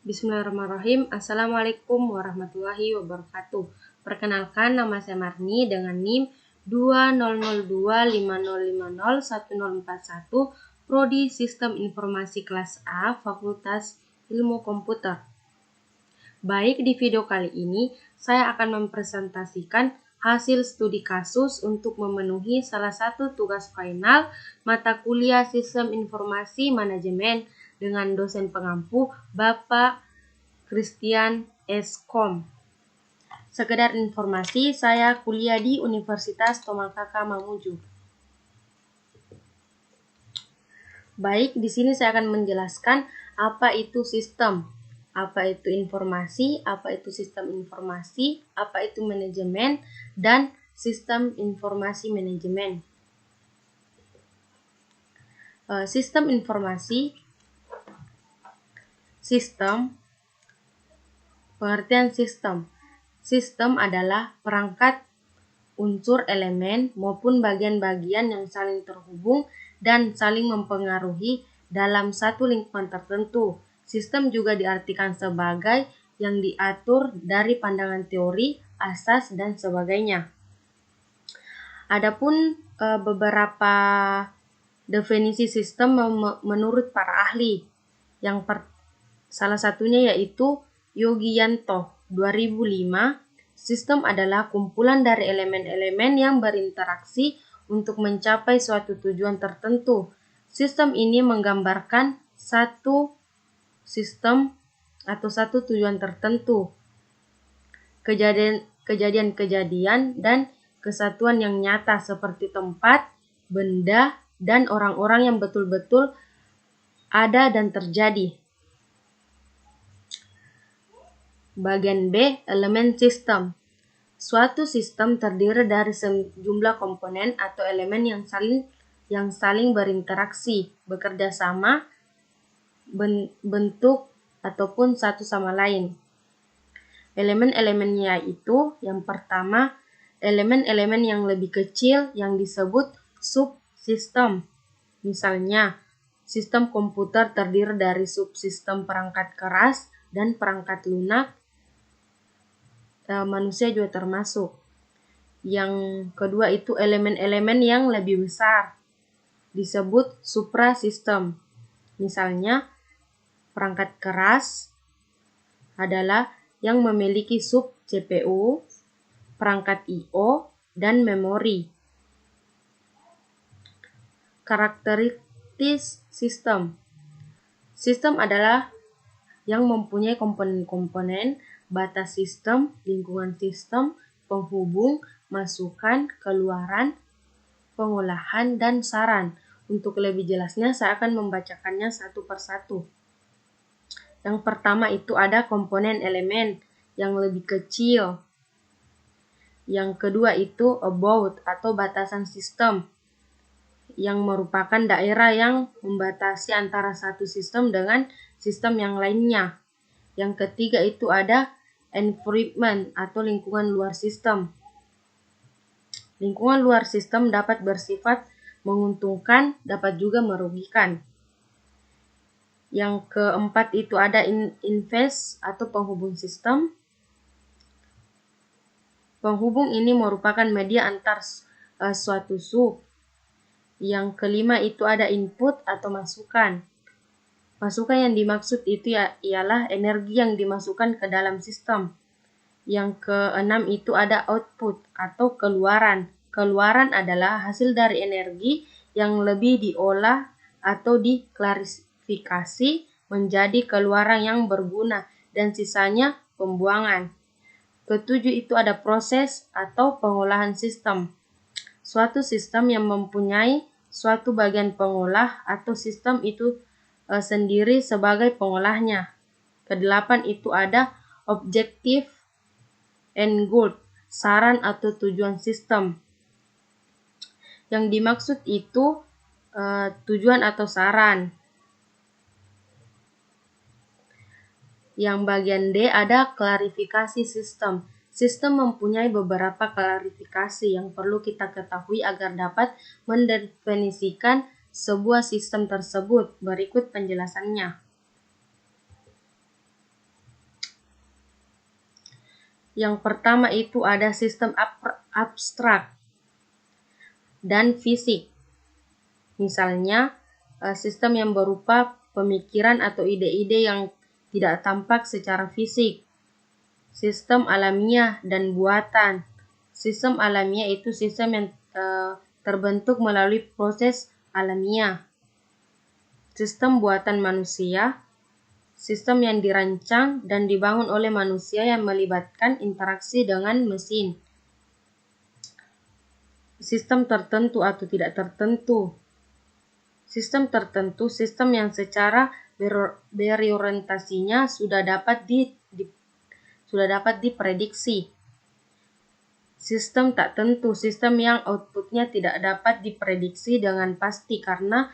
Bismillahirrahmanirrahim. Assalamualaikum warahmatullahi wabarakatuh. Perkenalkan, nama saya Marni dengan NIM 200250501041, Prodi Sistem Informasi Kelas A, Fakultas Ilmu Komputer. Baik, di video kali ini saya akan mempresentasikan hasil studi kasus untuk memenuhi salah satu tugas final mata kuliah Sistem Informasi Manajemen dengan dosen pengampu Bapak Christian S. Kom. Sekedar informasi, saya kuliah di Universitas Tomakaka Mamuju. Baik, di sini saya akan menjelaskan apa itu sistem, apa itu informasi, apa itu sistem informasi, apa itu manajemen, dan sistem informasi manajemen. Sistem informasi, pengertian sistem. Sistem adalah perangkat unsur elemen maupun bagian-bagian yang saling terhubung dan saling mempengaruhi dalam satu lingkungan tertentu. Sistem juga diartikan sebagai yang diatur dari pandangan teori, asas, dan sebagainya. Adapun beberapa definisi sistem menurut para ahli. Salah satunya yaitu Yogianto 2005. Sistem adalah kumpulan dari elemen-elemen yang berinteraksi untuk mencapai suatu tujuan tertentu. Sistem ini menggambarkan satu sistem atau satu tujuan tertentu, kejadian-kejadian dan kesatuan yang nyata seperti tempat, benda, dan orang-orang yang betul-betul ada dan terjadi. Bagian B, elemen sistem. Suatu sistem terdiri dari sejumlah komponen atau elemen yang saling berinteraksi, bekerja sama, bentuk, ataupun satu sama lain. Elemen-elemennya itu, yang pertama, elemen-elemen yang lebih kecil yang disebut subsistem. Misalnya, sistem komputer terdiri dari subsistem perangkat keras dan perangkat lunak. Manusia juga termasuk. Yang kedua itu elemen-elemen yang lebih besar, disebut suprasistem. Misalnya, perangkat keras adalah yang memiliki sub CPU, perangkat I/O, dan memori. Karakteristik sistem. Sistem adalah yang mempunyai komponen-komponen, batas sistem, lingkungan sistem, penghubung, masukan, keluaran, pengolahan, dan saran. Untuk lebih jelasnya, saya akan membacakannya satu persatu. Yang pertama itu ada komponen elemen yang lebih kecil. Yang kedua itu about atau batasan sistem, yang merupakan daerah yang membatasi antara satu sistem dengan sistem yang lainnya. Yang ketiga itu ada environment atau lingkungan luar sistem. Lingkungan luar sistem dapat bersifat menguntungkan, dapat juga merugikan. Yang keempat itu ada interface atau penghubung sistem. Penghubung ini merupakan media antar suatu sub. Yang kelima itu ada input atau masukan. Masukan yang dimaksud itu ialah energi yang dimasukkan ke dalam sistem. Yang keenam itu ada output atau keluaran. Keluaran adalah hasil dari energi yang lebih diolah atau diklarifikasi menjadi keluaran yang berguna dan sisanya pembuangan. Ketujuh itu ada proses atau pengolahan sistem. Suatu sistem yang mempunyai suatu bagian pengolah atau sistem itu sendiri sebagai pengolahnya. Kedelapan itu ada objective and goal, saran atau tujuan sistem. Yang dimaksud itu tujuan atau saran. Yang bagian D ada klarifikasi sistem. Sistem mempunyai beberapa klarifikasi yang perlu kita ketahui agar dapat mendefinisikan sebuah sistem tersebut. Berikut penjelasannya. Yang pertama itu ada sistem abstrak dan fisik. Misalnya, sistem yang berupa pemikiran atau ide-ide yang tidak tampak secara fisik. Sistem alamiah dan buatan. Sistem alamiah itu sistem yang terbentuk melalui proses alamiah. Sistem buatan manusia, sistem yang dirancang dan dibangun oleh manusia yang melibatkan interaksi dengan mesin. Sistem tertentu atau tidak tertentu. Sistem tertentu, sistem yang secara berorientasinya sudah dapat diprediksi. Sistem tak tentu, sistem yang outputnya tidak dapat diprediksi dengan pasti karena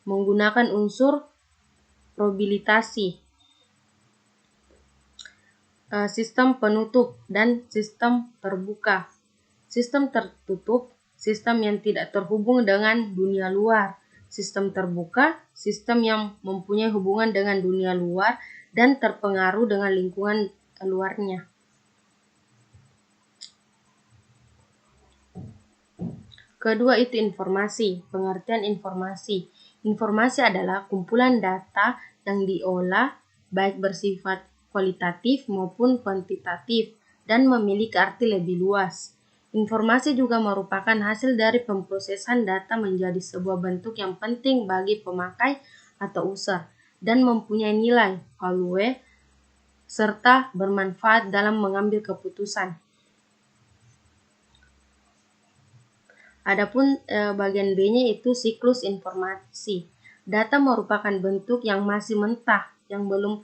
menggunakan unsur probabilitasi. Sistem penutup dan sistem terbuka. Sistem tertutup, sistem yang tidak terhubung dengan dunia luar. Sistem terbuka, sistem yang mempunyai hubungan dengan dunia luar dan terpengaruh dengan lingkungan luarnya. Kedua itu informasi, pengertian informasi. Informasi adalah kumpulan data yang diolah baik bersifat kualitatif maupun kuantitatif dan memiliki arti lebih luas. Informasi juga merupakan hasil dari pemrosesan data menjadi sebuah bentuk yang penting bagi pemakai atau user dan mempunyai nilai, value, serta bermanfaat dalam mengambil keputusan. Adapun bagian B-nya itu siklus informasi. Data merupakan bentuk yang masih mentah, yang belum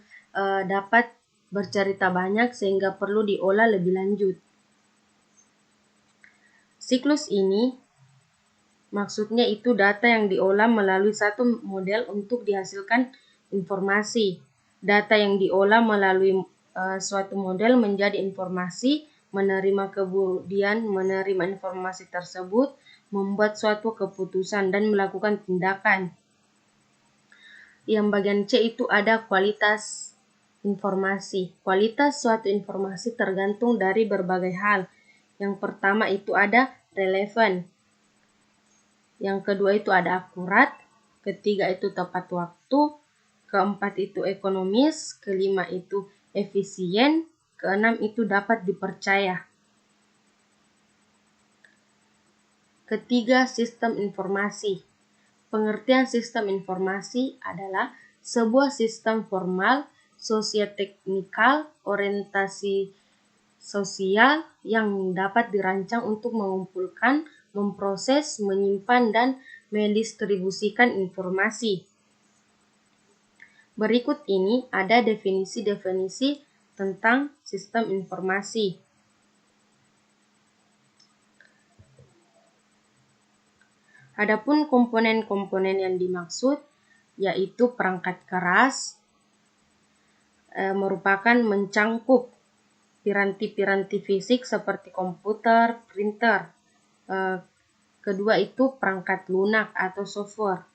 dapat bercerita banyak sehingga perlu diolah lebih lanjut. Siklus ini maksudnya itu data yang diolah melalui satu model untuk dihasilkan informasi. Data yang diolah melalui suatu model menjadi informasi, kemudian menerima informasi tersebut, membuat suatu keputusan dan melakukan tindakan. Yang bagian C itu ada kualitas informasi. Kualitas suatu informasi tergantung dari berbagai hal. Yang pertama itu ada relevan. Yang kedua itu ada akurat. Ketiga itu tepat waktu. Keempat itu ekonomis. Kelima itu efisien. Keenam itu dapat dipercaya. Ketiga, sistem informasi. Pengertian sistem informasi adalah sebuah sistem formal, sosioteknikal, orientasi sosial yang dapat dirancang untuk mengumpulkan, memproses, menyimpan, dan mendistribusikan informasi. Berikut ini ada definisi-definisi tentang sistem informasi. Adapun komponen-komponen yang dimaksud yaitu perangkat keras merupakan mencangkup piranti-piranti fisik seperti komputer, printer. Kedua itu perangkat lunak atau software.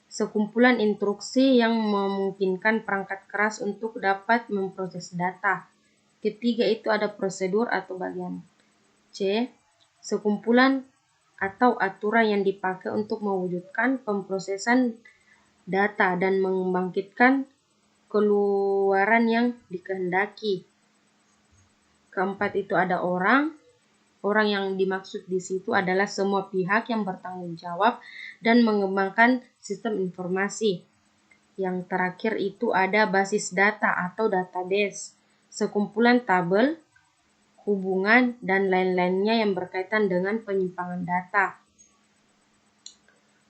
Sekumpulan instruksi yang memungkinkan perangkat keras untuk dapat memproses data. Ketiga itu ada prosedur atau bagian C. Sekumpulan atau aturan yang dipakai untuk mewujudkan pemrosesan data dan membangkitkan keluaran yang dikehendaki. Keempat itu ada orang. Orang yang dimaksud di situ adalah semua pihak yang bertanggung jawab dan mengembangkan sistem informasi. Yang terakhir itu ada basis data atau database, sekumpulan tabel, hubungan, dan lain-lainnya yang berkaitan dengan penyimpangan data.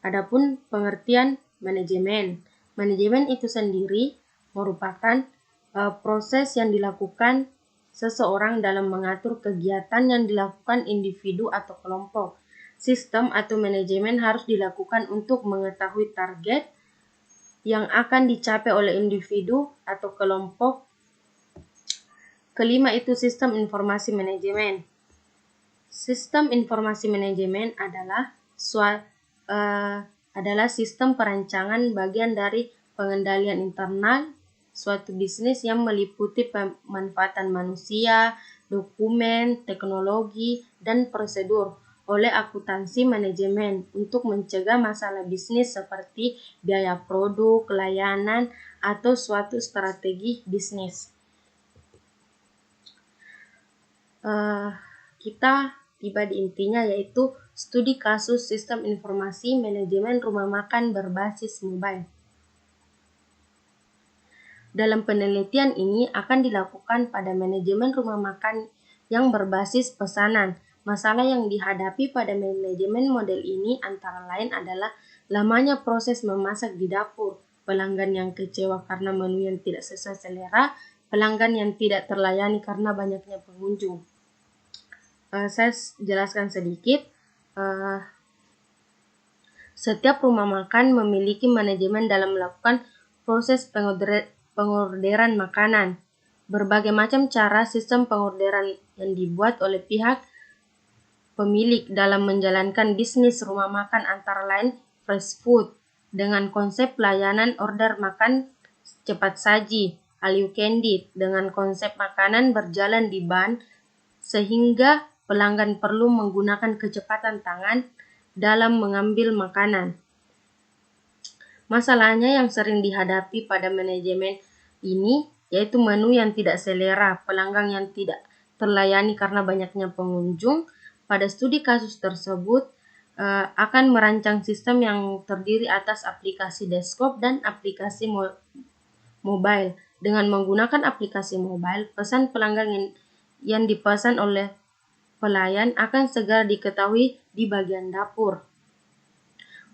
Adapun pengertian manajemen. Manajemen itu sendiri merupakan proses yang dilakukan seseorang dalam mengatur kegiatan yang dilakukan individu atau kelompok. Sistem atau manajemen harus dilakukan untuk mengetahui target yang akan dicapai oleh individu atau kelompok. Kelima itu sistem informasi manajemen. Sistem informasi manajemen adalah sistem perancangan bagian dari pengendalian internal suatu bisnis yang meliputi pemanfaatan manusia, dokumen, teknologi, dan prosedur oleh akuntansi manajemen untuk mencegah masalah bisnis seperti biaya produk, layanan, atau suatu strategi bisnis. Kita tiba di intinya, yaitu studi kasus sistem informasi manajemen rumah makan berbasis mobile. Dalam penelitian ini akan dilakukan pada manajemen rumah makan yang berbasis pesanan. Masalah yang dihadapi pada manajemen model ini antara lain adalah lamanya proses memasak di dapur, pelanggan yang kecewa karena menu yang tidak sesuai selera, pelanggan yang tidak terlayani karena banyaknya pengunjung. Saya jelaskan sedikit. Setiap rumah makan memiliki manajemen dalam melakukan proses pengorderan makanan. Berbagai macam cara sistem pengorderan yang dibuat oleh pihak pemilik dalam menjalankan bisnis rumah makan antara lain fast food dengan konsep pelayanan order makan cepat saji, all you can eat dengan konsep makanan berjalan di ban sehingga pelanggan perlu menggunakan kecepatan tangan dalam mengambil makanan. Masalahnya yang sering dihadapi pada manajemen ini yaitu menu yang tidak selera, pelanggan yang tidak terlayani karena banyaknya pengunjung. Pada studi kasus tersebut akan merancang sistem yang terdiri atas aplikasi desktop dan aplikasi mobile. Dengan menggunakan aplikasi mobile, pesan pelanggan yang dipesan oleh pelayan akan segera diketahui di bagian dapur.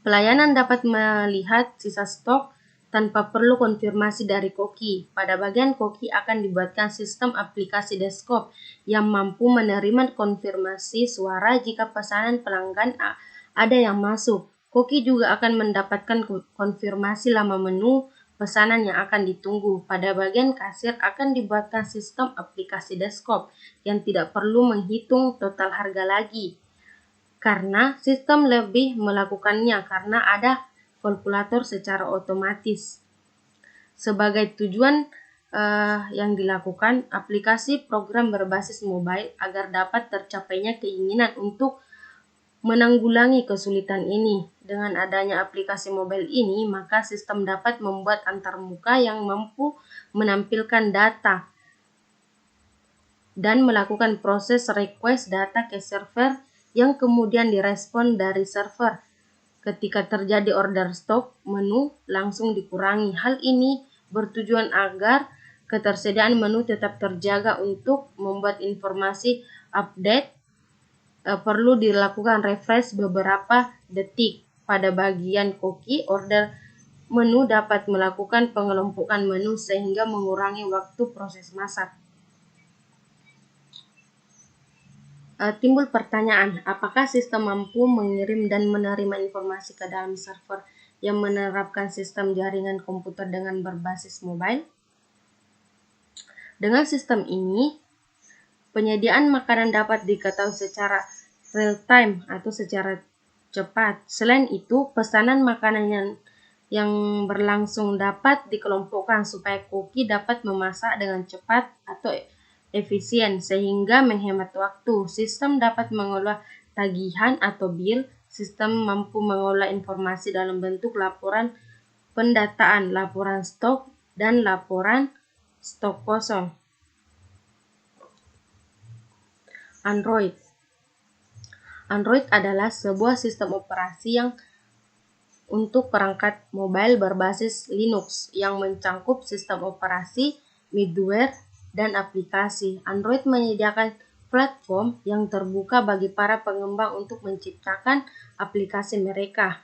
Pelayanan dapat melihat sisa stok tanpa perlu konfirmasi dari koki. Pada bagian koki akan dibuatkan sistem aplikasi desktop yang mampu menerima konfirmasi suara jika pesanan pelanggan ada yang masuk. Koki juga akan mendapatkan konfirmasi lama menu pesanan yang akan ditunggu. Pada bagian kasir akan dibuatkan sistem aplikasi desktop yang tidak perlu menghitung total harga lagi, karena sistem lebih melakukannya karena ada kalkulator secara otomatis. Sebagai tujuan yang dilakukan aplikasi program berbasis mobile agar dapat tercapainya keinginan untuk menanggulangi kesulitan ini. Dengan adanya aplikasi mobile ini, maka sistem dapat membuat antarmuka yang mampu menampilkan data dan melakukan proses request data ke server yang kemudian direspon dari server. Ketika terjadi order stop, menu langsung dikurangi. Hal ini bertujuan agar ketersediaan menu tetap terjaga. Untuk membuat informasi update, perlu dilakukan refresh beberapa detik. Pada bagian koki, order menu dapat melakukan pengelompokan menu sehingga mengurangi waktu proses masak. Timbul pertanyaan, apakah sistem mampu mengirim dan menerima informasi ke dalam server yang menerapkan sistem jaringan komputer dengan berbasis mobile? Dengan sistem ini, penyediaan makanan dapat diketahui secara real-time atau secara cepat. Selain itu, pesanan makanan yang berlangsung dapat dikelompokkan supaya koki dapat memasak dengan cepat atau efisien sehingga menghemat waktu. Sistem dapat mengolah tagihan atau bil. Sistem mampu mengolah informasi dalam bentuk laporan pendataan, laporan stok, dan laporan stok kosong. Android adalah sebuah sistem operasi yang untuk perangkat mobile berbasis Linux yang mencakup sistem operasi, middleware, dan aplikasi. Android menyediakan platform yang terbuka bagi para pengembang untuk menciptakan aplikasi mereka.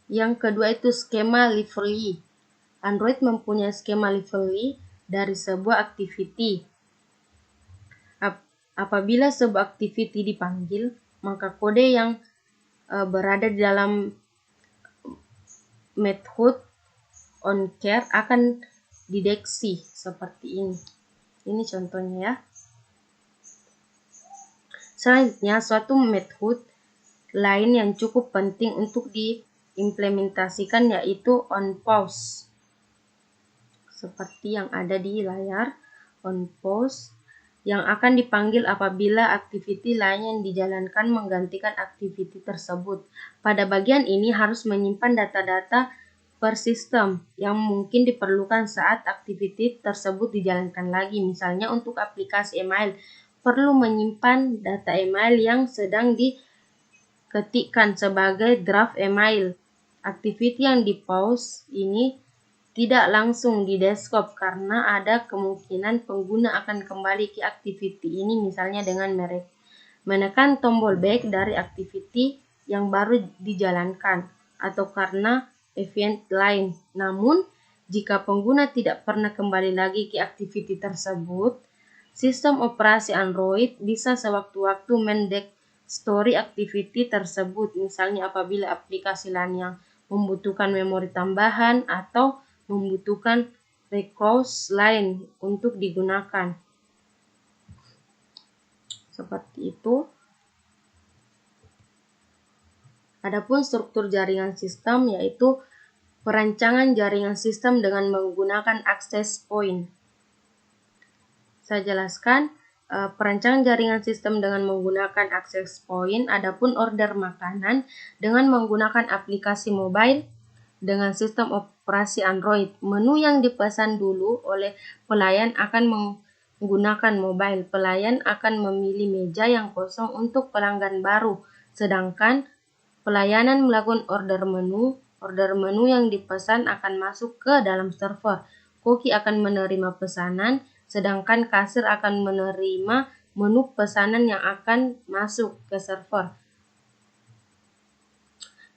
Yang kedua itu skema library. Android mempunyai skema library dari sebuah activity. Apabila sebuah activity dipanggil, maka kode yang berada di dalam method onCare akan dideteksi seperti ini. Ini contohnya ya. Selanjutnya, suatu method lain yang cukup penting untuk diimplementasikan yaitu onPause. seperti yang ada di layar on pause, yang akan dipanggil apabila aktiviti lain yang dijalankan menggantikan aktiviti tersebut. Pada bagian ini harus menyimpan data-data per sistem yang mungkin diperlukan saat aktiviti tersebut dijalankan lagi. Misalnya untuk aplikasi email, perlu menyimpan data email yang sedang diketikkan sebagai draft email. Aktiviti yang di pause ini tidak langsung di desktop karena ada kemungkinan pengguna akan kembali ke aktiviti ini misalnya dengan menekan tombol back dari aktiviti yang baru dijalankan atau karena event lain. Namun, jika pengguna tidak pernah kembali lagi ke aktiviti tersebut, sistem operasi Android bisa sewaktu-waktu story aktiviti tersebut, misalnya apabila aplikasi lain yang membutuhkan memori tambahan atau membutuhkan resource lain untuk digunakan. Seperti itu. Adapun struktur jaringan sistem yaitu perancangan jaringan sistem dengan menggunakan access point. Saya jelaskan perancangan jaringan sistem dengan menggunakan access point. Adapun order makanan dengan menggunakan aplikasi mobile dengan sistem operasi Android. Menu yang dipesan dulu oleh pelayan akan menggunakan mobile. Pelayan akan memilih meja yang kosong untuk pelanggan baru, sedangkan pelayanan melakukan order menu yang dipesan akan masuk ke dalam server. Koki akan menerima pesanan, sedangkan kasir akan menerima menu pesanan yang akan masuk ke server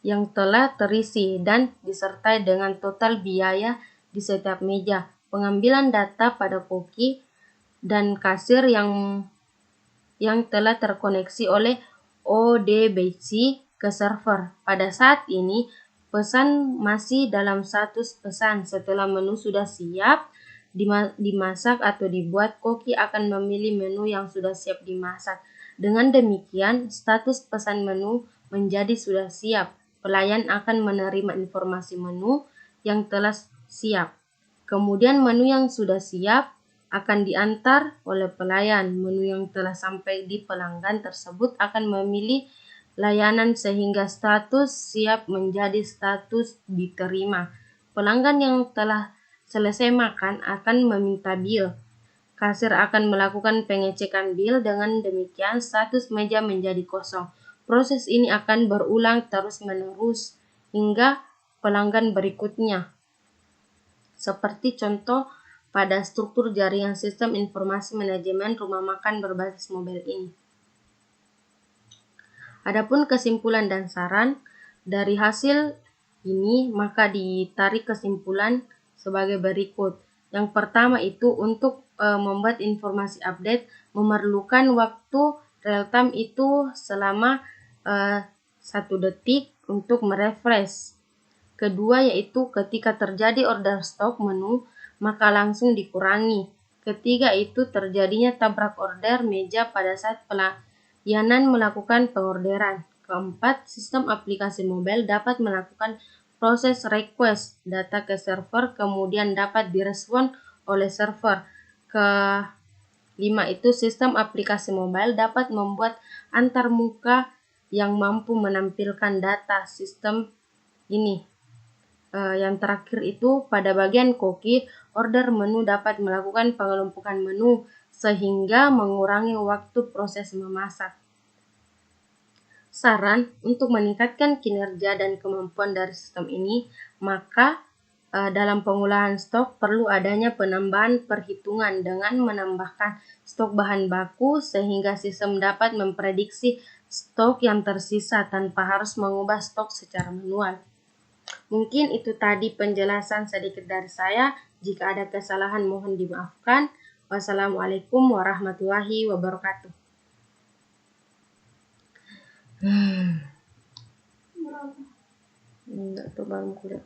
yang telah terisi dan disertai dengan total biaya di setiap meja. Pengambilan data pada koki dan kasir yang telah terkoneksi oleh ODBC ke server. Pada saat ini, pesan masih dalam status pesan. Setelah menu sudah siap dimasak atau dibuat, koki akan memilih menu yang sudah siap dimasak. Dengan demikian, status pesan menu menjadi sudah siap. Pelayan akan menerima informasi menu yang telah siap. Kemudian menu yang sudah siap akan diantar oleh pelayan. Menu yang telah sampai di pelanggan tersebut akan memilih layanan sehingga status siap menjadi status diterima. Pelanggan yang telah selesai makan akan meminta bil. Kasir akan melakukan pengecekan bil, dengan demikian status meja menjadi kosong. Proses ini akan berulang terus-menerus hingga pelanggan berikutnya. Seperti contoh pada struktur jaringan sistem informasi manajemen rumah makan berbasis mobile ini. Adapun kesimpulan dan saran dari hasil ini, maka ditarik kesimpulan sebagai berikut. Yang pertama itu untuk membuat informasi update memerlukan waktu real time itu selama 1 detik untuk merefresh. Kedua yaitu ketika terjadi order stok menu, maka langsung dikurangi. Ketiga itu terjadinya tabrak order meja pada saat pelayanan melakukan pengorderan. Keempat, sistem aplikasi mobile dapat melakukan proses request data ke server, kemudian dapat direspon oleh server. Kelima itu sistem aplikasi mobile dapat membuat antarmuka yang mampu menampilkan data sistem ini. Yang terakhir itu pada bagian koki, order menu dapat melakukan pengelompokan menu sehingga mengurangi waktu proses memasak. Saran untuk meningkatkan kinerja dan kemampuan dari sistem ini, maka dalam pengolahan stok perlu adanya penambahan perhitungan dengan menambahkan stok bahan baku sehingga sistem dapat memprediksi stok yang tersisa tanpa harus mengubah stok secara manual. Mungkin itu tadi penjelasan sedikit dari saya. Jika ada kesalahan mohon dimaafkan. Wassalamualaikum warahmatullahi wabarakatuh. Enggak, tuh baru kuliah.